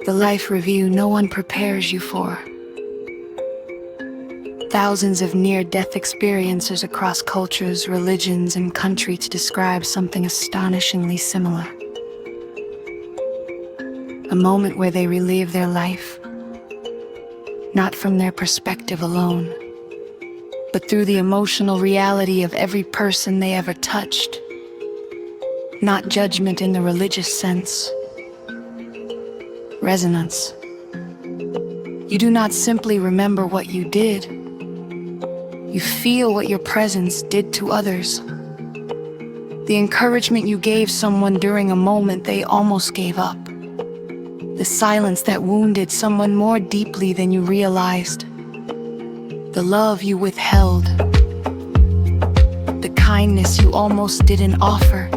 The life review no one prepares you for. Thousands of near-death experiences across cultures, religions, and countries to describe something astonishingly similar. A moment where they relive their life, not from their perspective alone, but through the emotional reality of every person they ever touched. Not judgment in the religious sense. Resonance. You do not simply remember what you did. You feel what your presence did to others. The encouragement you gave someone during a moment they almost gave up. The silence that wounded someone more deeply than you realized. The love you withheld. The kindness you almost didn't offer.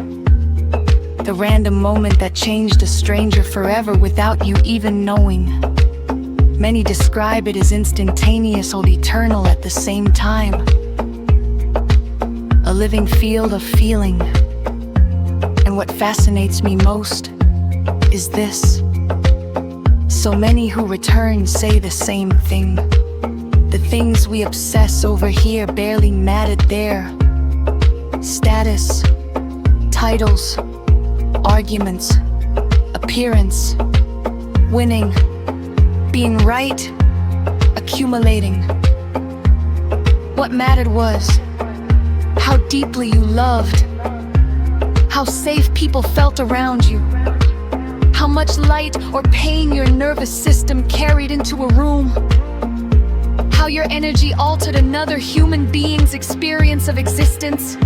The random moment that changed a stranger forever without you even knowing. Many describe it as instantaneous or eternal at the same time. A living field of feeling. And what fascinates me most is this. So many who return say the same thing. The things we obsess over here barely mattered there. Status, titles, arguments, appearance, winning, being right, accumulating. What mattered was how deeply you loved, how safe people felt around you, how much light or pain your nervous system carried into a room, how your energy altered another human being's experience of existence.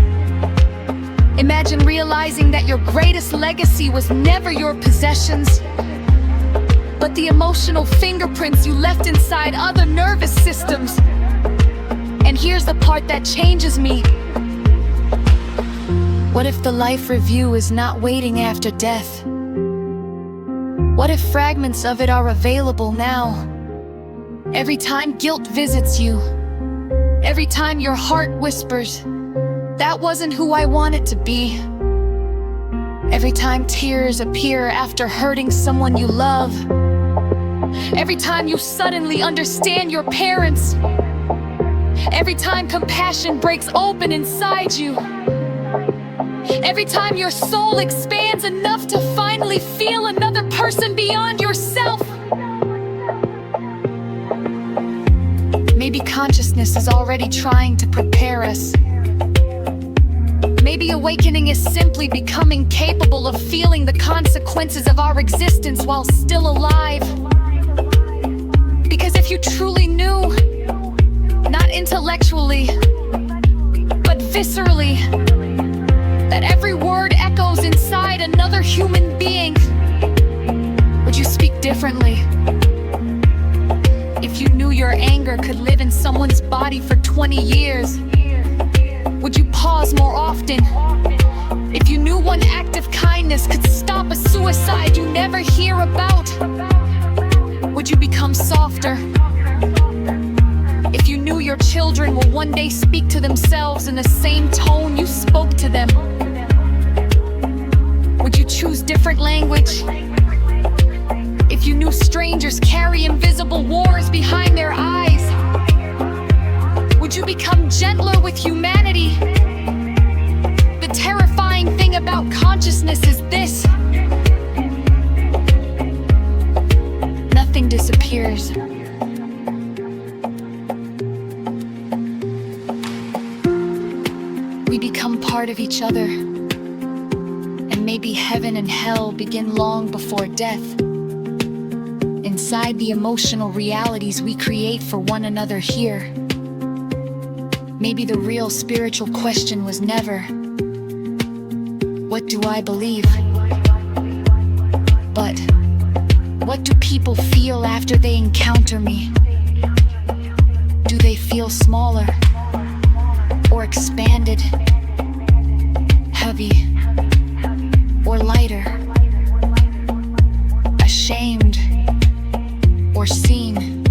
Imagine realizing that your greatest legacy was never your possessions, but the emotional fingerprints you left inside other nervous systems. And here's the part that changes me. What if the life review is not waiting after death? What if fragments of it are available now? Every time guilt visits you, every time your heart whispers, "That wasn't who I wanted to be." Every time tears appear after hurting someone you love. Every time you suddenly understand your parents. Every time compassion breaks open inside you. Every time your soul expands enough to finally feel another person beyond yourself. Maybe consciousness is already trying to prepare us. Maybe awakening is simply becoming capable of feeling the consequences of our existence while still alive. Because if you truly knew, not intellectually, but viscerally, that every word echoes inside another human being, would you speak differently? If you knew your anger could live in someone's body for 20 years, would you pause more often? If you knew one act of kindness could stop a suicide you never hear about, would you become softer? If you knew your children will one day speak to themselves in the same tone you spoke to them, would you choose different language? If you knew strangers carry invisible wars behind their eyes, would you become gentler with humanity? The terrifying thing about consciousness is this: nothing disappears. We become part of each other, and maybe heaven and hell begin long before death. Inside the emotional realities we create for one another here. Maybe the real spiritual question was never, what do I believe? But, what do people feel after they encounter me? Do they feel smaller? Or expanded? Heavy? Or lighter? Ashamed? Or seen?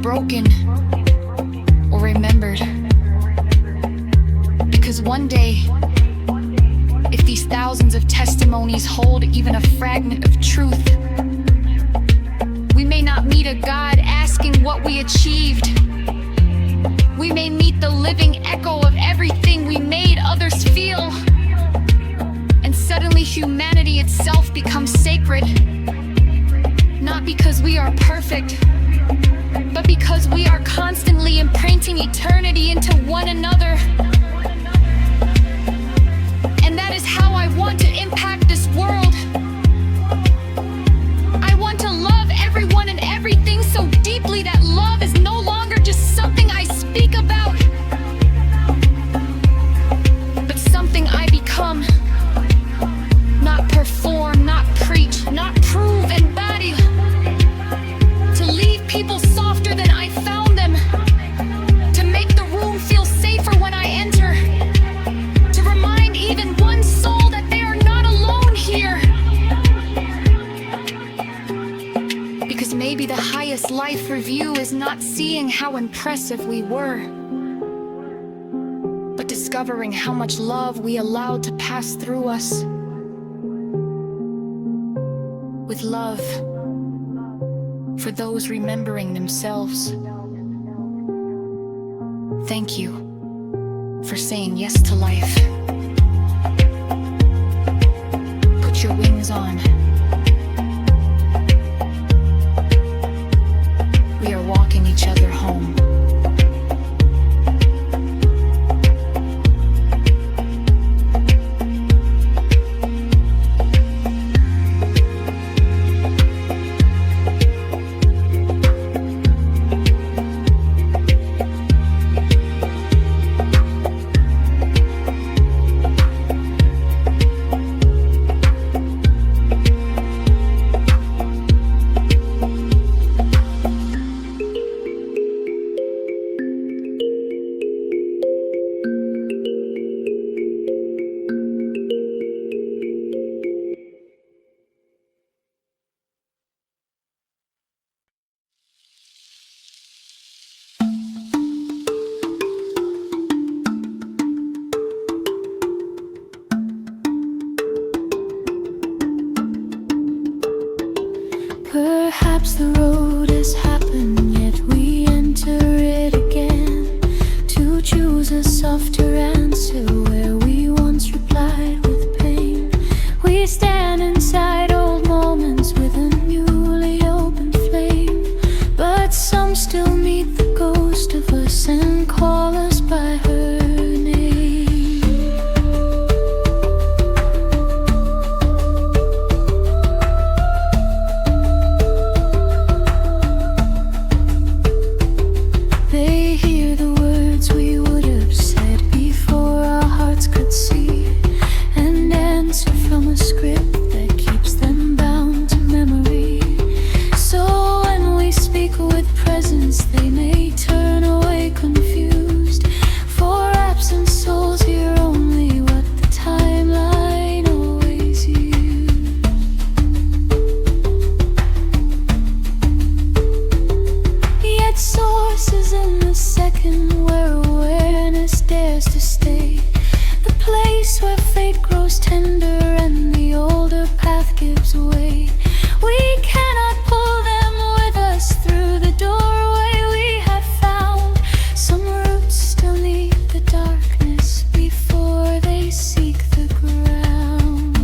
Broken? Or remembered? Because one day, if these thousands of testimonies hold even a fragment of truth. We may not meet a God asking what we achieved. We may meet the living echo of everything we made others feel. And suddenly humanity itself becomes sacred. Not because we are perfect, but because we are constantly imprinting eternity into one another. And that is how I want to impact this world. I want to love everyone and everything so deeply that love is no longer just something I speak about, but something I become. Not perform, not preach, not prove, embody. To leave people softer than I found them. To make the room feel safer when I enter. To remind even one soul that they are not alone here. Because maybe the highest life review is not seeing how impressive we were, but discovering how much love we allowed to pass through us. With love for those remembering themselves. Thank you for saying yes to life. Put your wings on. We are walking each other home. Perhaps the road has happened, yet we enter it again, to choose a softer answer where we once replied with pain. We stand inside old moments with a newly opened flame, but some still meet the ghost of us and call us by her name. They hear the words we would have said before our hearts could see, and answer from a script that keeps them bound to memory. So when we speak with presence, they may turn away confused, for absent souls hear only what the timeline always used. Yet source is in the second where awareness dares to stay, the place where fate grows tender and the older path gives way. We cannot pull them with us through the doorway we have found. Some roots still need the darkness before they seek the ground.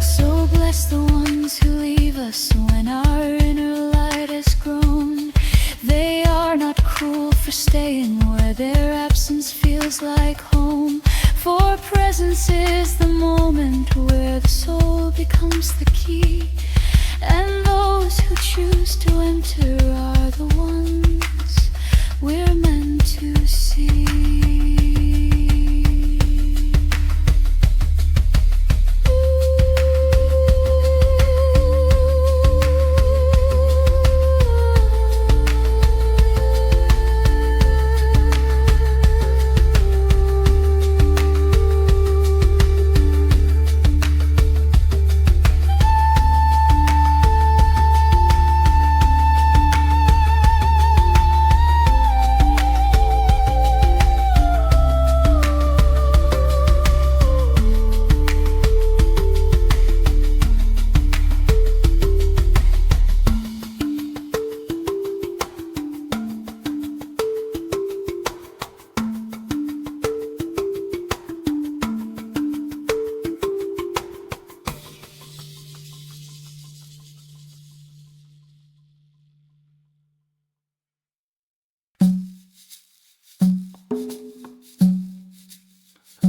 So bless the ones who leave us when our inner light has grown. They are not cruel for staying where their absence feels like home, for presence is the moment where the soul becomes the key, and those who choose to enter are the ones we're meant to see.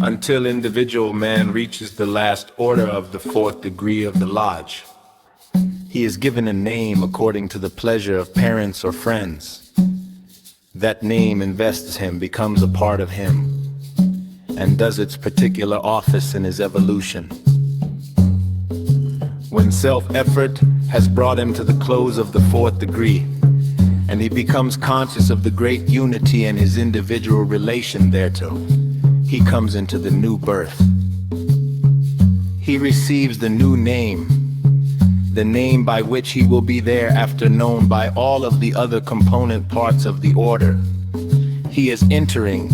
until individual man reaches the last order of the fourth degree of the lodge. He is given a name according to the pleasure of parents or friends. That name invests him, becomes a part of him, and does its particular office in his evolution. When self-effort has brought him to the close of the fourth degree, and he becomes conscious of the great unity and his individual relation thereto, he comes into the new birth. He receives the new name, the name by which he will be thereafter known by all of the other component parts of the order. He is entering,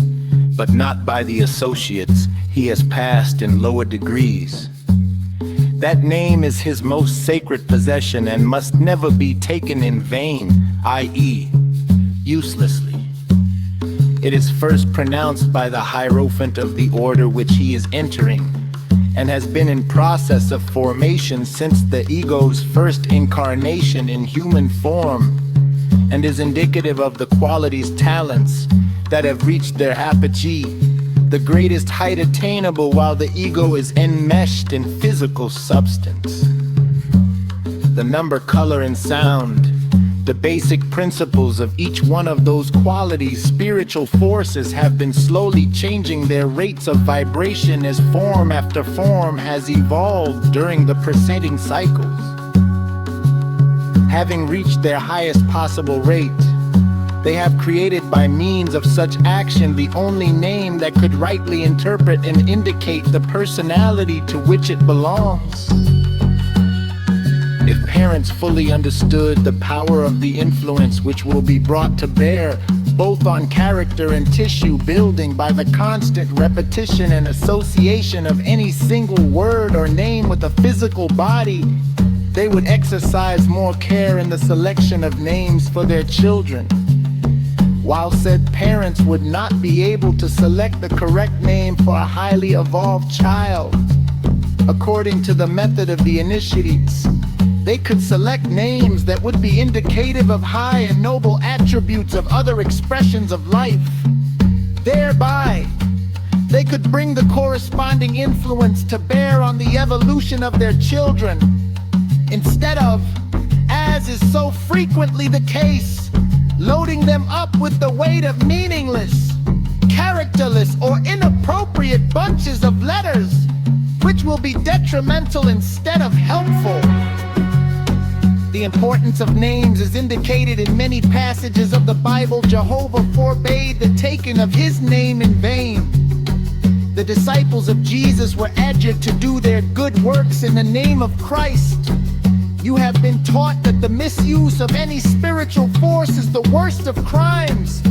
but not by the associates he has passed in lower degrees. That name is his most sacred possession and must never be taken in vain, i.e., uselessly. It is first pronounced by the Hierophant of the order which he is entering, and has been in process of formation since the ego's first incarnation in human form, and is indicative of the qualities, talents that have reached their apogee, the greatest height attainable while the ego is enmeshed in physical substance. The number, color, and sound, the basic principles of each one of those qualities, spiritual forces, have been slowly changing their rates of vibration as form after form has evolved during the preceding cycles. Having reached their highest possible rate, they have created by means of such action the only name that could rightly interpret and indicate the personality to which it belongs. If parents fully understood the power of the influence which will be brought to bear both on character and tissue building by the constant repetition and association of any single word or name with a physical body, they would exercise more care in the selection of names for their children, while said parents would not be able to select the correct name for a highly evolved child. According to the method of the initiates, they could select names that would be indicative of high and noble attributes of other expressions of life. Thereby, they could bring the corresponding influence to bear on the evolution of their children, instead of, as is so frequently the case, loading them up with the weight of meaningless, characterless, or inappropriate bunches of letters, which will be detrimental instead of helpful. The importance of names is indicated in many passages of the Bible. Jehovah forbade the taking of his name in vain. The disciples of Jesus were adjured to do their good works in the name of Christ. You have been taught that the misuse of any spiritual force is the worst of crimes.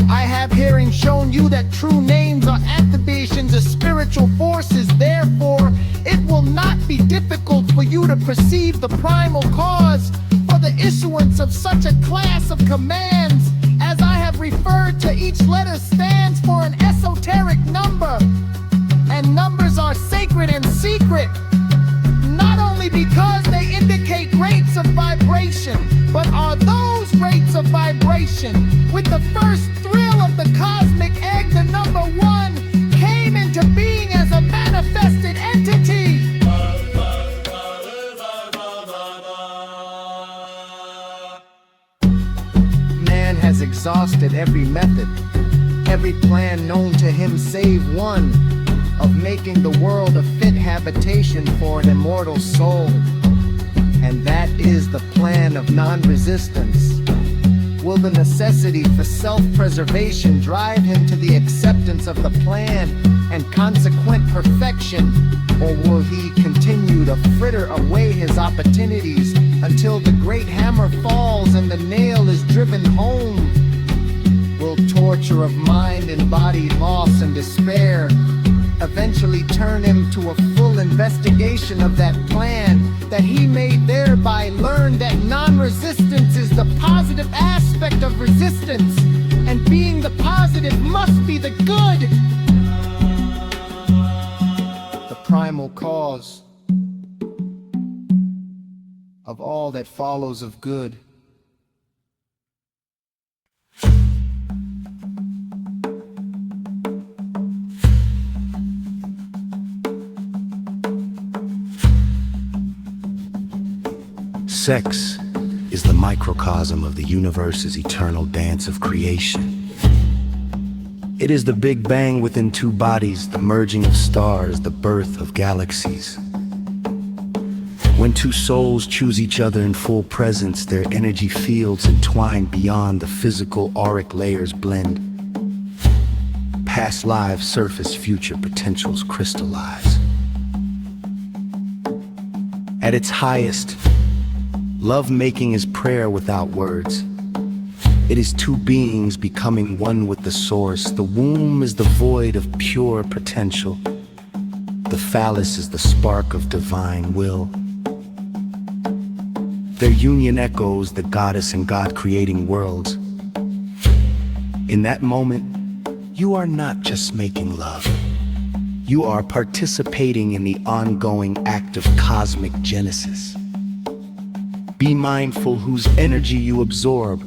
I have herein shown you that true names are activations of spiritual forces. Therefore, it will not be difficult for you to perceive the primal cause for the issuance of such a class of commands. As I have referred to, each letter stands for an esoteric number, and numbers are sacred and secret, not only because they indicate rates of vibration, but are those rates of vibration. With the first thrill of the cosmic egg, the number one came into being as a manifested entity. Man has exhausted every method, every plan known to him save one, of making the world a fit habitation for an immortal soul. And that is the plan of non-resistance. Will the necessity for self-preservation drive him to the acceptance of the plan and consequent perfection, or will he continue to fritter away his opportunities until the great hammer falls and the nail is driven home? Will torture of mind and body, loss and despair eventually turn him to a full investigation of that plan, that he may thereby learn that non-resistance is the positive aspect of resistance, and being the positive must be the good, the primal cause of all that follows of good. Sex is the microcosm of the universe's eternal dance of creation. It is the Big Bang within two bodies, the merging of stars, the birth of galaxies. When two souls choose each other in full presence, their energy fields entwine beyond the physical auric layers blend. Past lives surface, future potentials crystallize. At its highest, love-making is prayer without words. It is two beings becoming one with the source. The womb is the void of pure potential. The phallus is the spark of divine will. Their union echoes the goddess and God creating worlds. In that moment, you are not just making love. You are participating in the ongoing act of cosmic genesis. Be mindful whose energy you absorb.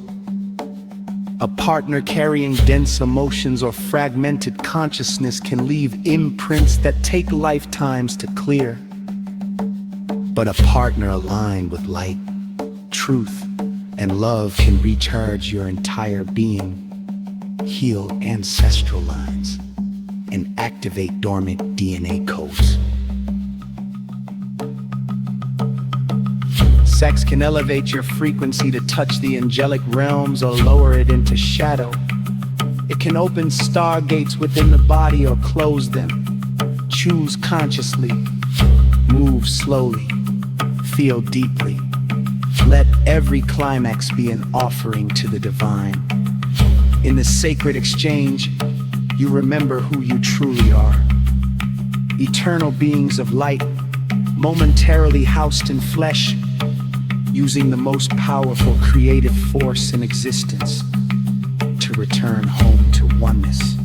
A partner carrying dense emotions or fragmented consciousness can leave imprints that take lifetimes to clear. But a partner aligned with light, truth, and love can recharge your entire being, heal ancestral lines, and activate dormant DNA codes. Sex can elevate your frequency to touch the angelic realms or lower it into shadow. It can open stargates within the body or close them. Choose consciously, move slowly, feel deeply. Let every climax be an offering to the divine. In the sacred exchange, you remember who you truly are. Eternal beings of light, momentarily housed in flesh, using the most powerful creative force in existence to return home to oneness.